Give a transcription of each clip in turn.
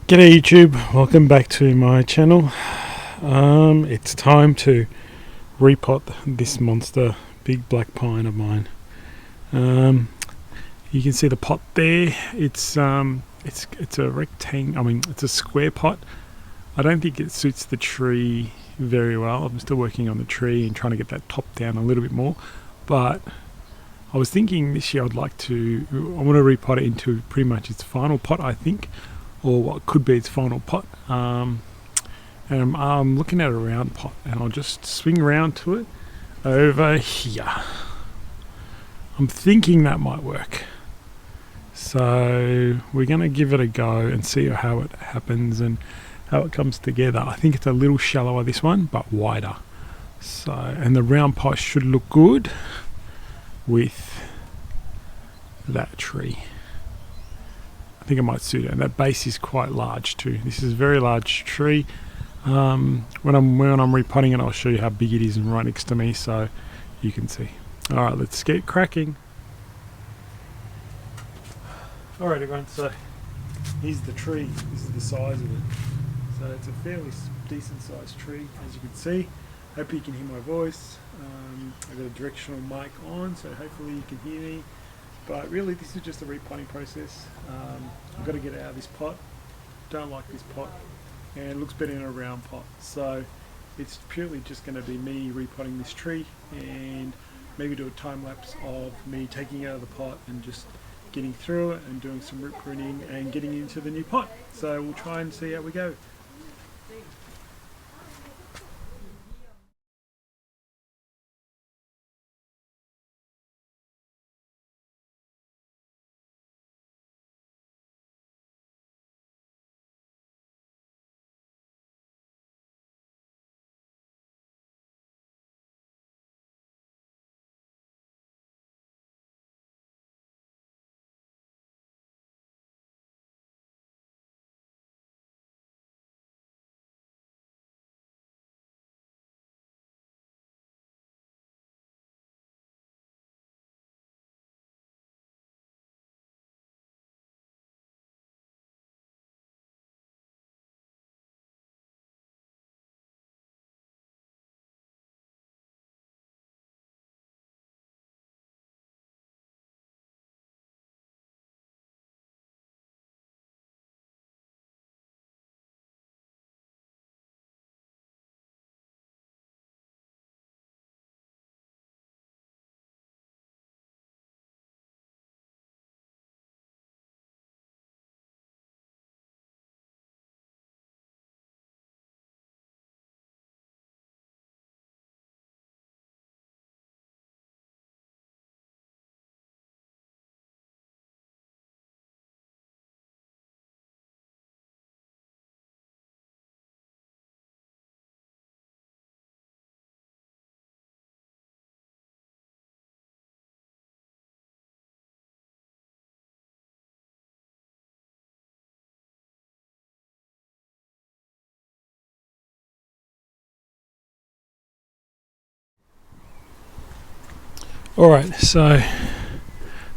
G'day YouTube, welcome back to my channel. It's time to repot this monster big black pine of mine. You can see the pot there. It's a rectangle. I mean, it's a square pot. I don't think it suits the tree very well. I'm still working on the tree and trying to get that top down a little bit more. But I was thinking this year I want to repot it into pretty much its final pot, I think, or what could be its final pot. And I'm looking at a round pot, and I'll just swing around to it over here. I'm thinking that might work. So we're going to give it a go and see how it happens and how it comes together. I think it's a little shallower, this one, but wider. So, and the round pot should look good with that tree. I think it might suit it, and that base is quite large too. This is a very large tree. When I'm repotting it, I'll show you how big it is and right next to me, so you can see. All right, let's get cracking. All right, everyone. So here's the tree. This is the size of it. So it's a fairly decent sized tree, as you can see. Hope you can hear my voice. I've got a directional mic on, so hopefully you can hear me. But really, this is just a repotting process. I've got to get it out of this pot. Don't like this pot, and it looks better in a round pot. So it's purely just going to be me repotting this tree, and maybe do a time lapse of me taking it out of the pot and just getting through it and doing some root pruning and getting into the new pot. So we'll try and see how we go. Alright, so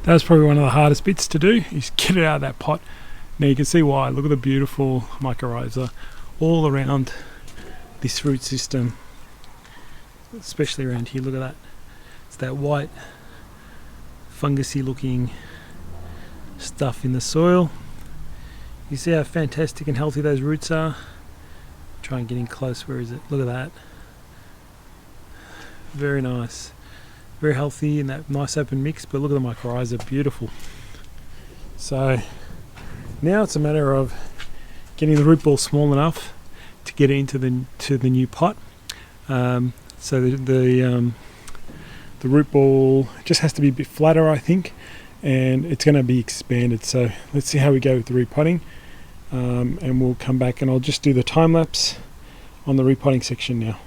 that was probably one of the hardest bits to do, is get it out of that pot. Now you can see why. Look at the beautiful mycorrhiza all around this root system, especially around here. Look at that. It's that white fungusy looking stuff in the soil. You see how fantastic and healthy those roots are? Try and get in close. Where is it? Look at that. Very nice. Very healthy in that nice open mix, but look at the mycorrhiza, beautiful. So now it's a matter of getting the root ball small enough to get it into the new pot. So the root ball just has to be a bit flatter, I think, and it's going to be expanded. So let's see how we go with the repotting, and we'll come back and I'll just do the time lapse on the repotting section now.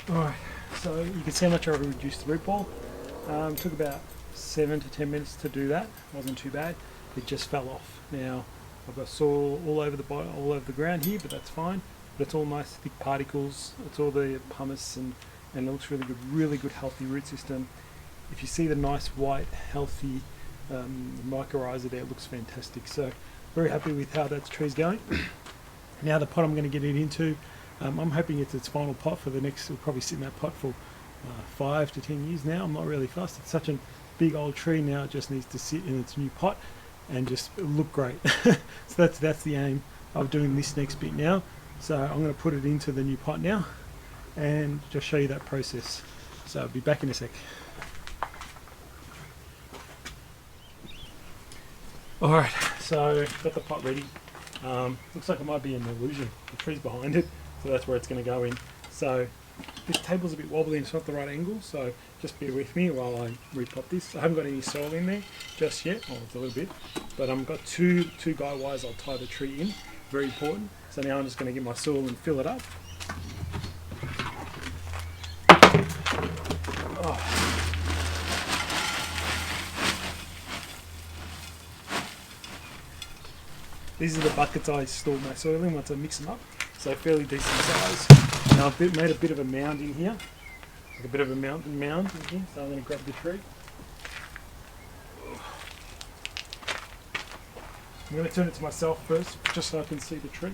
Alright, so you can see how much I reduced the root ball. Took about 7 to 10 minutes to do that. Wasn't too bad. It just fell off. Now I've got soil all over the ground here, but that's fine. But it's all nice thick particles. It's all the pumice, and it looks really good healthy root system. If you see the nice white healthy mycorrhiza there, it looks fantastic. So very happy with how that tree's going. Now the pot I'm going to get it into, I'm hoping it's its final pot for the next, it'll probably sit in that pot for 5 to 10 years now. I'm not really fussed. It's such a big old tree now, it just needs to sit in its new pot and just look great. So that's the aim of doing this next bit now. So I'm going to put it into the new pot now and just show you that process. So I'll be back in a sec. Alright, so got the pot ready. Looks like it might be an illusion. The tree's behind it, so that's where it's going to go in. So this table's a bit wobbly and it's not the right angle, so just bear with me while I repot this. I haven't got any soil in there just yet. Oh, it's a little bit, but I've got two guy wires I'll tie the tree in. Very important. So now I'm just going to get my soil and fill it up. Oh. These are the buckets I store my soil in once I mix them up, so fairly decent size. Now I've made a bit of a mound in here, like a bit of a mound in here, so I'm going to grab the tree. I'm going to turn it to myself first, just so I can see the tree.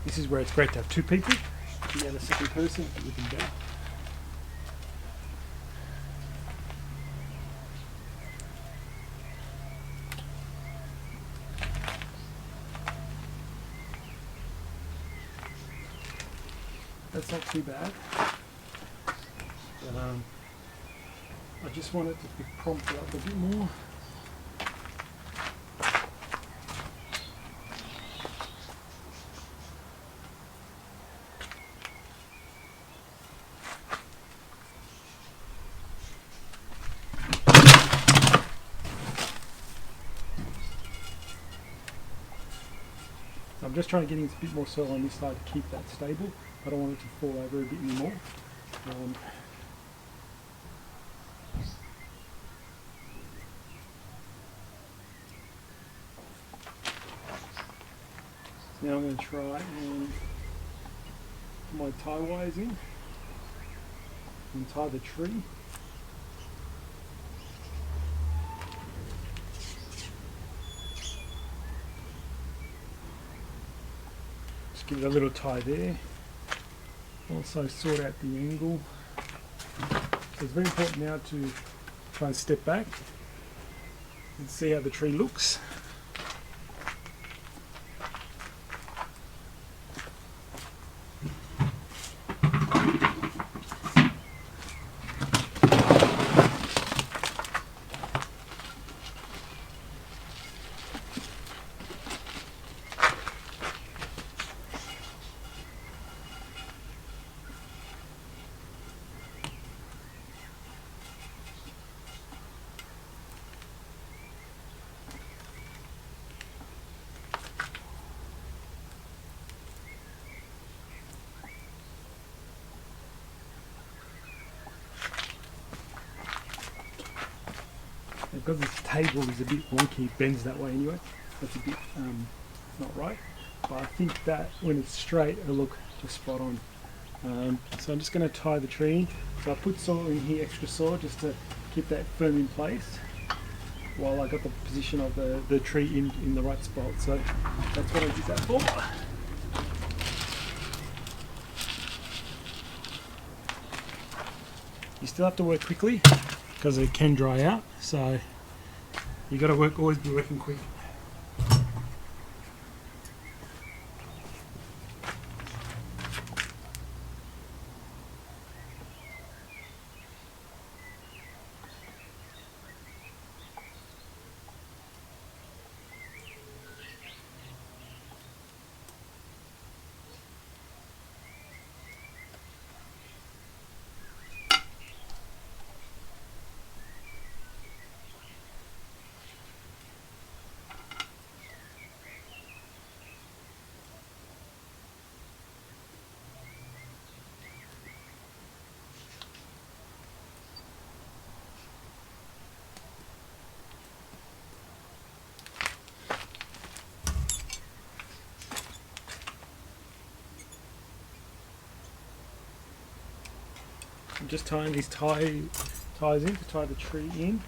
This is where it's great to have two people. If you have a second person, we can go. That's not too bad. But, I just want it to be prompted up a bit more. I'm just trying to get in a bit more soil on this side to keep that stable. I don't want it to fall over a bit anymore. So now I'm going to try and put my tie wires in and tie the tree. Give it a little tie there. Also sort out the angle. So it's very important now to try and step back and see how the tree looks. Because this table is a bit wonky, it bends that way anyway. That's a bit not right. But I think that when it's straight, it'll look just spot on. So I'm just going to tie the tree in. So I put soil in here, extra soil, just to keep that firm in place while I got the position of the tree in the right spot. So that's what I did that for. You still have to work quickly because it can dry out, so you got to always be working quick. I'm just tying these ties in to tie the tree in.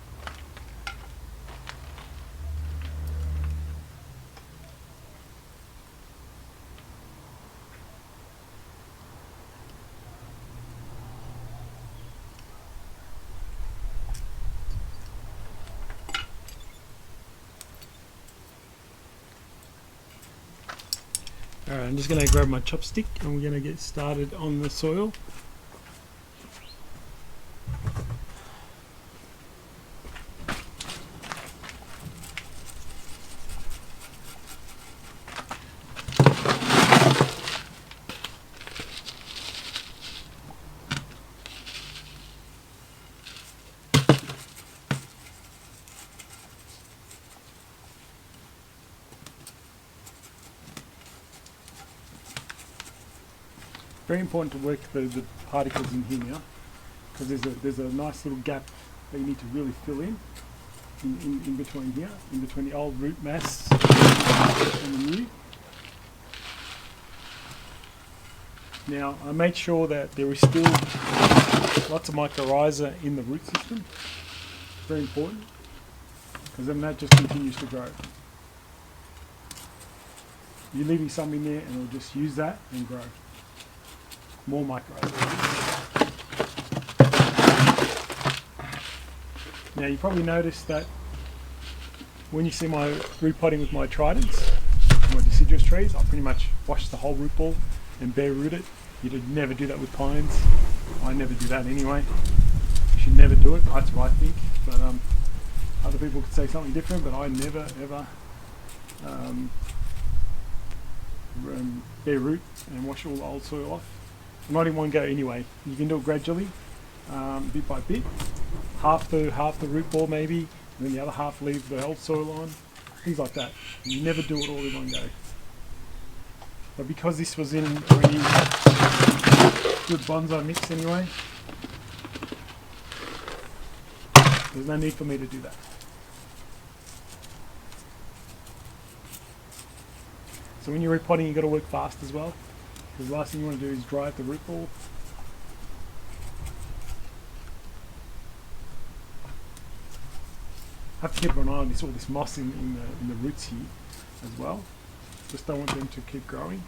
Alright, I'm just going to grab my chopstick and we're going to get started on the soil. Very important to work the particles in here now, because there's a nice little gap that you need to really fill in between here, in between the old root mass and the new. Now I made sure that there is still lots of mycorrhiza in the root system. Very important, because then that just continues to grow. You're leaving some in there and it'll just use that and grow. More mycorrhiza. Now you probably noticed that when you see my root potting with my tridents, my deciduous trees, I pretty much wash the whole root ball and bare root it. You'd never do that with pines. I never do that anyway. You should never do it, that's what I think. But other people could say something different, but I never ever bare root and wash all the old soil off. Not in one go anyway. You can do it gradually, bit by bit. Half the root ball maybe, and then the other half leave the old soil on. Things like that. You never do it all in one go. But because this was in already good bonsai mix anyway, there's no need for me to do that. So when you're repotting, you've got to work fast as well. Because the last thing you want to do is dry out the root ball. I have to keep an eye on all this moss in the roots here as well. Just don't want them to keep growing.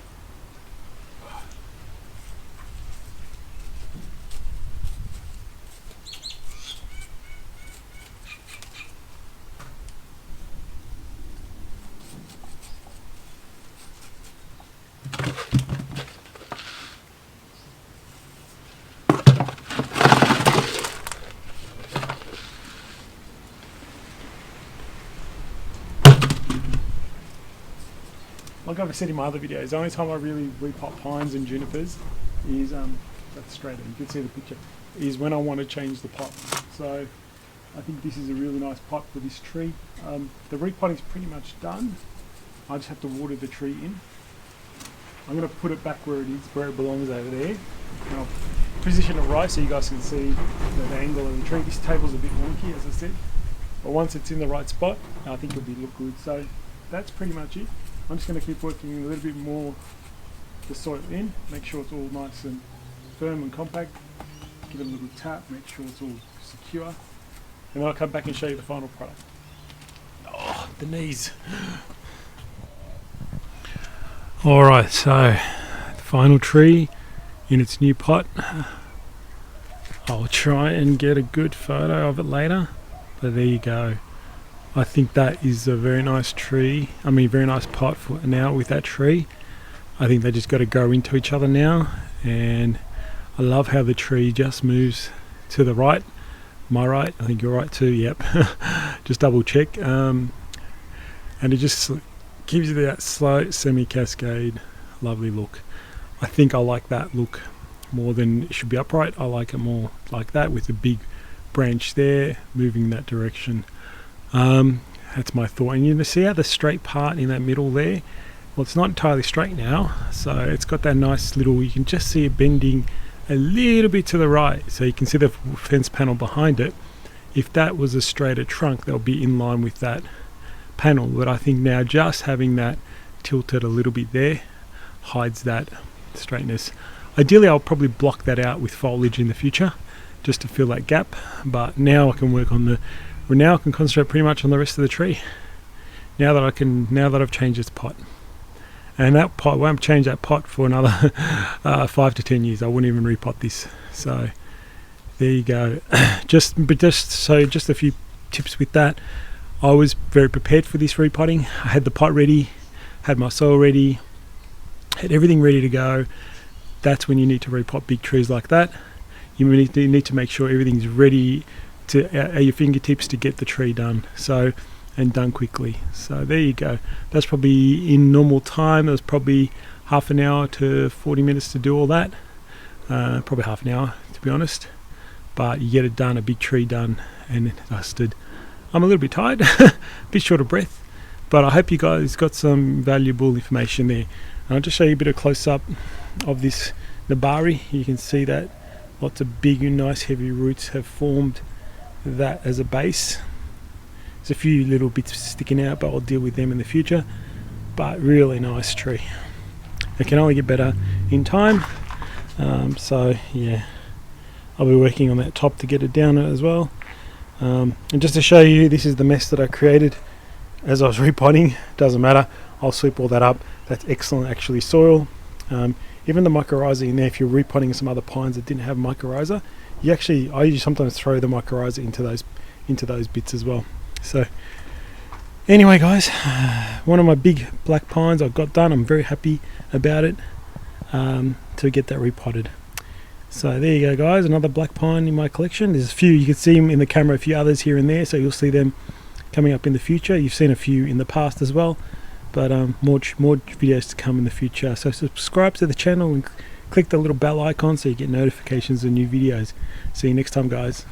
Like I've said in my other videos, the only time I really repot pines and junipers is, that's straighter, you can see the picture, is when I want to change the pot. So I think this is a really nice pot for this tree. The repotting is pretty much done. I just have to water the tree in. I'm going to put it back where it is, where it belongs over there. And I'll position it right so you guys can see the angle of the tree. This table's a bit wonky, as I said, but once it's in the right spot, I think it'll look good. So that's pretty much it. I'm just going to keep working a little bit more the soil in, make sure it's all nice and firm and compact, give it a little tap, make sure it's all secure, and then I'll come back and show you the final product. Oh, the knees. Alright, so the final tree in its new pot. I'll try and get a good photo of it later, but there you go. I think that is a very nice tree, very nice pot for now with that tree. I think they just got to go into each other now, and I love how the tree just moves to the right. Am I right? I think you're right too, yep. Just double check. And it just gives you that slow semi-cascade, lovely look. I think I like that look more than it should be upright. I like it more like that with the big branch there, moving in that direction. That's my thought. And you can see how the straight part in that middle there, well, it's not entirely straight now, so it's got that nice little, you can just see it bending a little bit to the right, so you can see the fence panel behind it. If that was a straighter trunk, that would be in line with that panel, but I think now just having that tilted a little bit there hides that straightness. Ideally I'll probably block that out with foliage in the future, just to fill that gap. But now I can work on now I can concentrate pretty much on the rest of the tree. Now that I've changed this pot. And that pot, I won't change that pot for another 5 to 10 years. I wouldn't even repot this. So there you go. just a few tips with that. I was very prepared for this repotting. I had the pot ready, had my soil ready, had everything ready to go. That's when you need to repot big trees like that. You need to make sure everything's ready at your fingertips to get the tree done. And done quickly. So there you go. That's probably in normal time. It was probably half an hour to 40 minutes to do all that. Probably half an hour to be honest. But you get it done, a big tree done and dusted. I'm a little bit tired, a bit short of breath, but I hope you guys got some valuable information there. And I'll just show you a bit of close-up of this Nabari. You can see that lots of big and nice heavy roots have formed that as a base. There's a few little bits sticking out, but I'll deal with them in the future. But really nice tree. It can only get better in time. So yeah, I'll be working on that top to get it down as well. And just to show you, this is the mess that I created as I was repotting. Doesn't matter, I'll sweep all that up. That's excellent actually soil. Even the mycorrhiza in there, if you're repotting some other pines that didn't have mycorrhiza, I usually sometimes throw the mycorrhiza into those bits as well. So anyway guys, one of my big black pines I got done. I'm very happy about it, to get that repotted. So there you go guys, another black pine in my collection. There's a few, you can see them in the camera, a few others here and there, so you'll see them coming up in the future. You've seen a few in the past as well, but more videos to come in the future. So subscribe to the channel and click the little bell icon so you get notifications of new videos. See you next time guys.